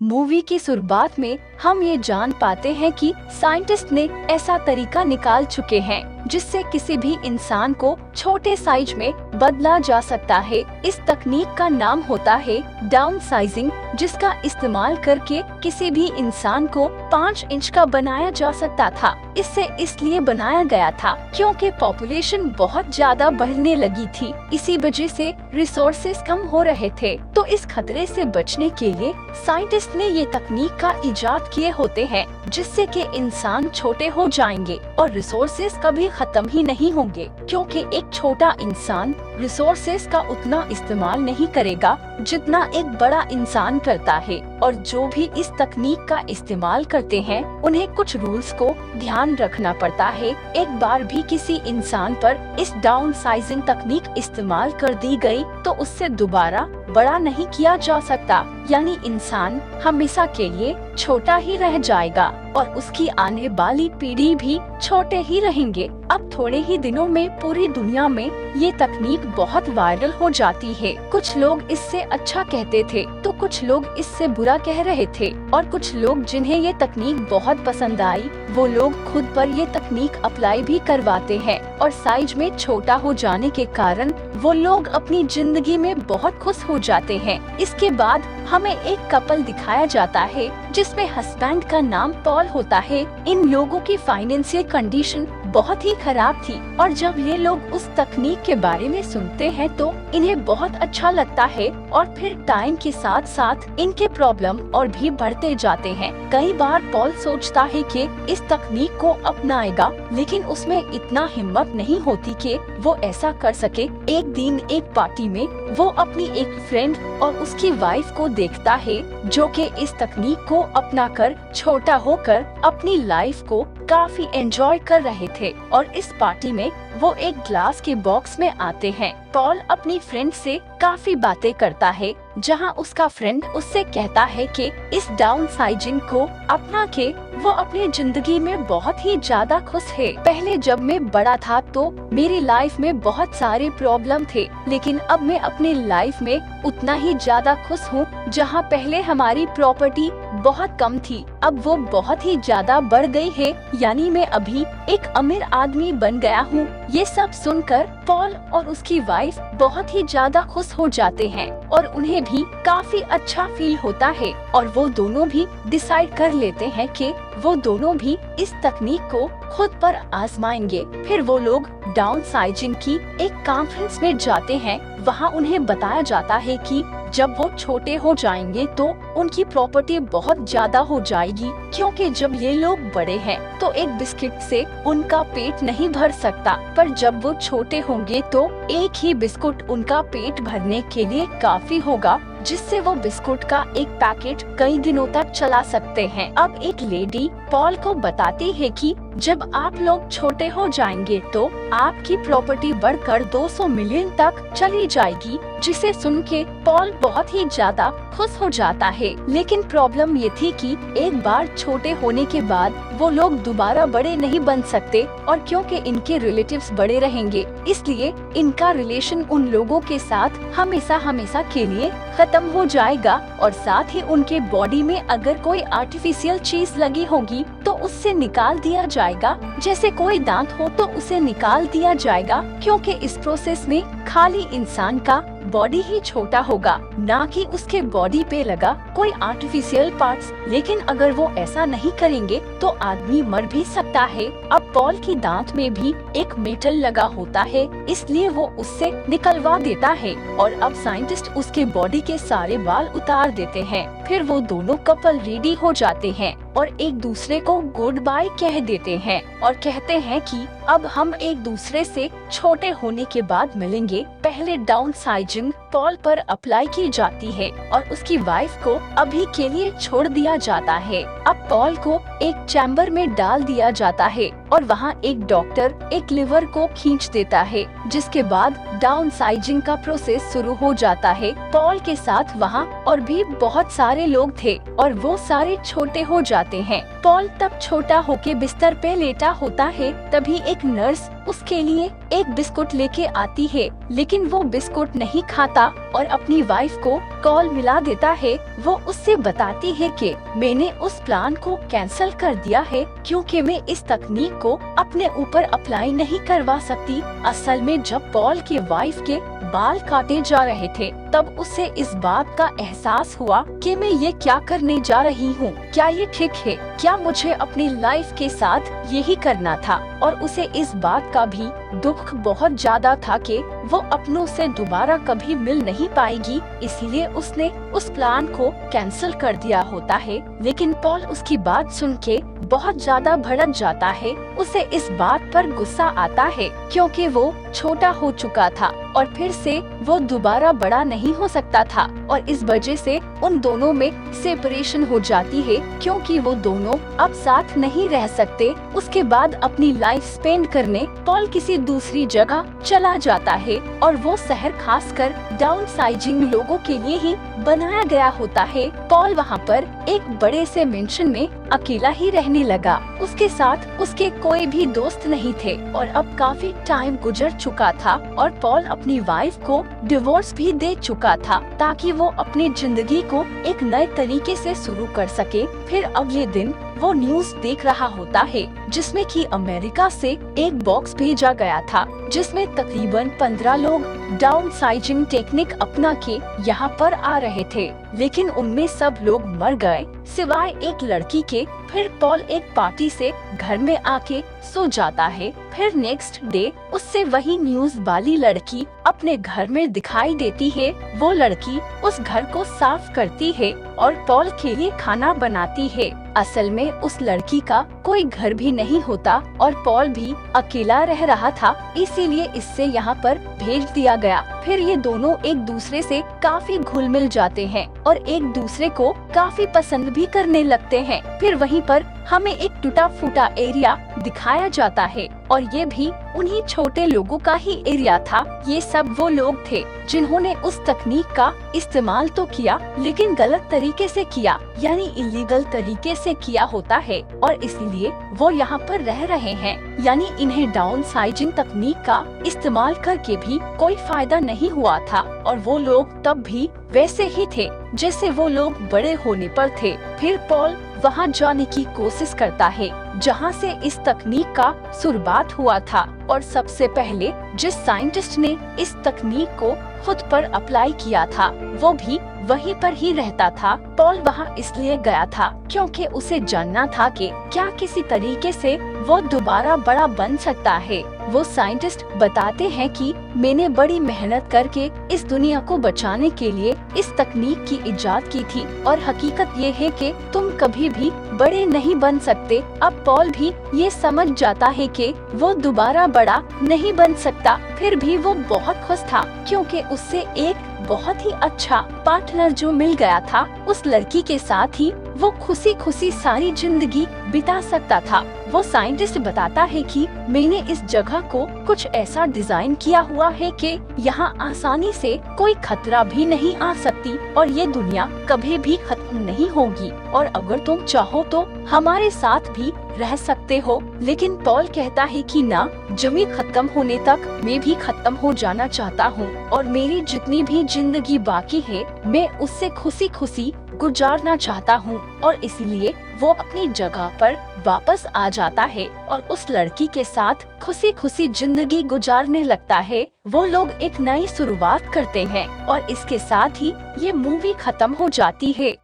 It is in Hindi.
मूवी की शुरुआत में हम ये जान पाते हैं कि साइंटिस्ट ने ऐसा तरीका निकाल चुके हैं जिससे किसी भी इंसान को छोटे साइज में बदला जा सकता है। इस तकनीक का नाम होता है डाउन साइजिंग, जिसका इस्तेमाल करके किसी भी इंसान को 5 इंच का बनाया जा सकता था। इसे इसलिए बनाया गया था क्योंकि पॉपुलेशन बहुत ज्यादा बढ़ने लगी थी। इसी वजह से रिसोर्सेज कम हो रहे थे। तो इस खतरे से बचने के लिए साइंटिस्ट ने ये तकनीक का इजाद किए होते हैं जिससे कि इंसान छोटे हो जाएंगे और रिसोर्सेज कभी खत्म ही नहीं होंगे, क्योंकि एक छोटा इंसान रिसोर्सेज का उतना इस्तेमाल नहीं करेगा जितना एक बड़ा इंसान करता है। और जो भी इस तकनीक का इस्तेमाल करते हैं उन्हें कुछ रूल्स को ध्यान रखना पड़ता है। एक बार भी किसी इंसान पर इस डाउन साइजिंग तकनीक इस्तेमाल कर दी गई तो उससे दोबारा बड़ा नहीं किया जा सकता, यानी इंसान हमेशा के लिए छोटा ही रह जाएगा और उसकी आने वाली पीढ़ी भी छोटे ही रहेंगे। अब थोड़े ही दिनों में पूरी दुनिया में ये तकनीक बहुत वायरल हो जाती है। कुछ लोग इससे अच्छा कहते थे तो कुछ लोग इससे बुरा कह रहे थे, और कुछ लोग जिन्हें ये तकनीक बहुत पसंद आई वो लोग खुद पर ये तकनीक अप्लाई भी करवाते हैं, और साइज में छोटा हो जाने के कारण वो लोग अपनी जिंदगी में बहुत खुश हो जाते हैं। इसके बाद हमें एक कपल दिखाया जाता है जिसमें हस्बैंड का नाम पॉल होता है। इन लोगों की फाइनेंशियल कंडीशन बहुत ही खराब थी, और जब ये लोग उस तकनीक के बारे में सुनते हैं तो इन्हें बहुत अच्छा लगता है, और फिर टाइम के साथ साथ इनके प्रॉब्लम और भी बढ़ते जाते हैं। कई बार पॉल सोचता है कि इस तकनीक को अपनाएगा, लेकिन उसमें इतना हिम्मत नहीं होती कि वो ऐसा कर सके। एक दिन एक पार्टी में वो अपनी एक फ्रेंड और उसकी वाइफ को देखता है जो कि इस तकनीक को अपनाकर छोटा होकर अपनी लाइफ को काफी एंजॉय कर रहे थे। और इस पार्टी में वो एक ग्लास के बॉक्स में आते हैं। पॉल अपनी फ्रेंड से काफी बातें करता है, जहां उसका फ्रेंड उससे कहता है कि इस डाउन साइजिंग को अपना के वो अपनी जिंदगी में बहुत ही ज्यादा खुश है। पहले जब मैं बड़ा था तो मेरी लाइफ में बहुत सारे प्रॉब्लम थे, लेकिन अब मैं अपनी लाइफ में उतना ही ज्यादा खुश हूँ। जहाँ पहले हमारी प्रॉपर्टी बहुत कम थी, अब वो बहुत ही ज्यादा बढ़ गई है, यानी मैं अभी एक अमीर आदमी बन गया हूँ। ये सब सुनकर पॉल और उसकी वाइफ बहुत ही ज्यादा खुश हो जाते हैं और उन्हें भी काफी अच्छा फील होता है, और वो दोनों भी डिसाइड कर लेते हैं कि वो दोनों भी इस तकनीक को खुद पर आजमाएंगे। फिर वो लोग डाउन साइजिंग की एक कॉन्फ्रेंस में जाते हैं। वहाँ उन्हें बताया जाता है कि जब वो छोटे हो जाएंगे तो उनकी प्रॉपर्टी बहुत ज्यादा हो जाएगी, क्योंकि जब ये लोग बड़े हैं तो एक बिस्किट से उनका पेट नहीं भर सकता, पर जब वो छोटे होंगे तो एक ही बिस्कुट उनका पेट भरने के लिए काफी होगा, जिससे वो बिस्कुट का एक पैकेट कई दिनों तक चला सकते हैं। अब एक लेडी पॉल को बताती है कि जब आप लोग छोटे हो जाएंगे तो आपकी प्रॉपर्टी बढ़कर 200 मिलियन तक चली जाएगी, जिसे सुन के पॉल बहुत ही ज्यादा खुश हो जाता है। लेकिन प्रॉब्लम ये थी कि एक बार छोटे होने के बाद वो लोग दोबारा बड़े नहीं बन सकते, और क्योंकि इनके रिलेटिव्स बड़े रहेंगे इसलिए इनका रिलेशन उन लोगों के साथ हमेशा हमेशा के लिए खत्म हो जाएगा। और साथ ही उनके बॉडी में अगर कोई आर्टिफिशियल चीज लगी होगी तो उससे निकाल दिया जाएगा, जैसे कोई दांत हो तो उसे निकाल दिया जाएगा, क्योंकि इस प्रोसेस में खाली इंसान का बॉडी ही छोटा होगा, ना कि उसके बॉडी पे लगा कोई आर्टिफिशियल पार्ट्स। लेकिन अगर वो ऐसा नहीं करेंगे तो आदमी मर भी सकता है। अब पॉल की दांत में भी एक मेटल लगा होता है, इसलिए वो उससे निकलवा देता है, और अब साइंटिस्ट उसके बॉडी के सारे बाल उतार देते हैं। फिर वो दोनों कपल रेडी हो जाते हैं और एक दूसरे को गुड बाय कह देते हैं और कहते हैं कि अब हम एक दूसरे से छोटे होने के बाद मिलेंगे। पहले डाउन साइजिंग पॉल पर अप्लाई की जाती है और उसकी वाइफ को अभी के लिए छोड़ दिया जाता है। अब पॉल को एक चैम्बर में डाल दिया जाता है और वहाँ एक डॉक्टर एक लिवर को खींच देता है, जिसके बाद डाउन साइजिंग का प्रोसेस शुरू हो जाता है। पॉल के साथ वहाँ और भी बहुत सारे लोग थे और वो सारे छोटे हो जाते हैं। पॉल तब छोटा होके बिस्तर पे लेटा होता है, तभी एक नर्स उसके लिए एक बिस्कुट लेके आती है, लेकिन वो बिस्कुट नहीं खाता और अपनी वाइफ को कॉल मिला देता है। वो उससे बताती है कि मैंने उस प्लान को कैंसिल कर दिया है क्योंकि मैं इस तकनीक को अपने ऊपर अप्लाई नहीं करवा सकती। असल में जब पॉल के वाइफ के बाल काटे जा रहे थे तब उसे इस बात का एहसास हुआ कि मैं ये क्या करने जा रही हूँ, क्या ये ठीक है, क्या मुझे अपनी लाइफ के साथ यही करना था। और उसे इस बात का भी दुख बहुत ज्यादा था कि वो अपनों से दोबारा कभी मिल नहीं पाएगी, इसीलिए उसने उस प्लान को कैंसिल कर दिया होता है। लेकिन पॉल उसकी बात सुन के बहुत ज्यादा भड़क जाता है। उसे इस बात पर गुस्सा आता है क्योंकि वो छोटा हो चुका था और फिर से वो दोबारा बड़ा नहीं हो सकता था और इस वजह से उन दोनों में सेपरेशन हो जाती है क्योंकि वो दोनों अब साथ नहीं रह सकते। उसके बाद अपनी लाइफ स्पेंड करने पॉल किसी दूसरी जगह चला जाता है और वो शहर खासकर डाउन साइजिंग लोगों के लिए ही बनाया गया होता है। पॉल वहाँ पर एक बड़े से मेंशन में अकेला ही रहने लगा। उसके साथ उसके कोई भी दोस्त नहीं थे और अब काफी टाइम गुजर चुका था और पॉल अपनी वाइफ को डिवोर्स भी दे चुका था ताकि वो अपनी जिंदगी को एक नए तरीके से शुरू कर सके। फिर अगले दिन वो न्यूज़ देख रहा होता है जिसमें कि अमेरिका से एक बॉक्स भेजा गया था जिसमें तकरीबन 15 लोग डाउन साइजिंग टेक्निक अपना के यहाँ पर आ रहे थे, लेकिन उनमें सब लोग मर गए सिवाय एक लड़की के। फिर पॉल एक पार्टी से घर में आके सो जाता है। फिर नेक्स्ट डे उससे वही न्यूज़ वाली लड़की अपने घर में दिखाई देती है। वो लड़की उस घर को साफ करती है और पॉल के लिए खाना बनाती है। असल में उस लड़की का कोई घर भी नहीं होता और पॉल भी अकेला रह रहा था, इसीलिए इससे यहाँ पर भेज दिया गया। फिर ये दोनों एक दूसरे से काफी घुल मिल जाते हैं और एक दूसरे को काफी पसंद भी करने लगते हैं। फिर वहीं पर हमें एक टूटा फूटा एरिया दिखाया जाता है और ये भी उन्हीं छोटे लोगों का ही एरिया था। ये सब वो लोग थे जिन्होंने उस तकनीक का इस्तेमाल तो किया लेकिन गलत तरीके से किया, यानी इलीगल तरीके से किया होता है और इसलिए वो यहाँ पर रह रहे हैं। यानी इन्हें डाउन साइजिंग तकनीक का इस्तेमाल करके भी कोई फायदा नहीं हुआ था और वो लोग तब भी वैसे ही थे जैसे वो लोग बड़े होने पर थे। फिर पॉल वहाँ जाने की कोशिश करता है जहाँ से इस तकनीक का शुरुआत हुआ था और सबसे पहले जिस साइंटिस्ट ने इस तकनीक को खुद पर अप्लाई किया था वो भी वहीं पर ही रहता था। पॉल वहाँ इसलिए गया था क्योंकि उसे जानना था कि क्या किसी तरीके से वो दोबारा बड़ा बन सकता है। वो साइंटिस्ट बताते हैं कि मैंने बड़ी मेहनत करके इस दुनिया को बचाने के लिए इस तकनीक की इजाद की थी और हकीकत ये है कि तुम कभी भी बड़े नहीं बन सकते। अब पॉल भी ये समझ जाता है कि वो दोबारा बड़ा नहीं बन सकता। फिर भी वो बहुत खुश था क्योंकि उससे एक बहुत ही अच्छा पार्टनर जो मिल गया था। उस लड़की के साथ ही वो खुशी खुशी सारी जिंदगी बिता सकता था। वो साइंटिस्ट बताता है कि मैंने इस जगह को कुछ ऐसा डिजाइन किया हुआ है कि यहाँ आसानी से कोई खतरा भी नहीं आ सकती और ये दुनिया कभी भी खत्म नहीं होगी और अगर तुम चाहो तो हमारे साथ भी रह सकते हो। लेकिन पॉल कहता है कि ना, जमी खत्म होने तक मैं भी खत्म हो जाना चाहता हूँ और मेरी जितनी भी जिंदगी बाकी है मैं उससे खुशी खुशी गुजारना चाहता हूँ और इसलिए वो अपनी जगह पर वापस आ जाता है और उस लड़की के साथ खुशी खुशी जिंदगी गुजारने लगता है। वो लोग एक नई शुरुआत करते हैं और इसके साथ ही ये मूवी खत्म हो जाती है।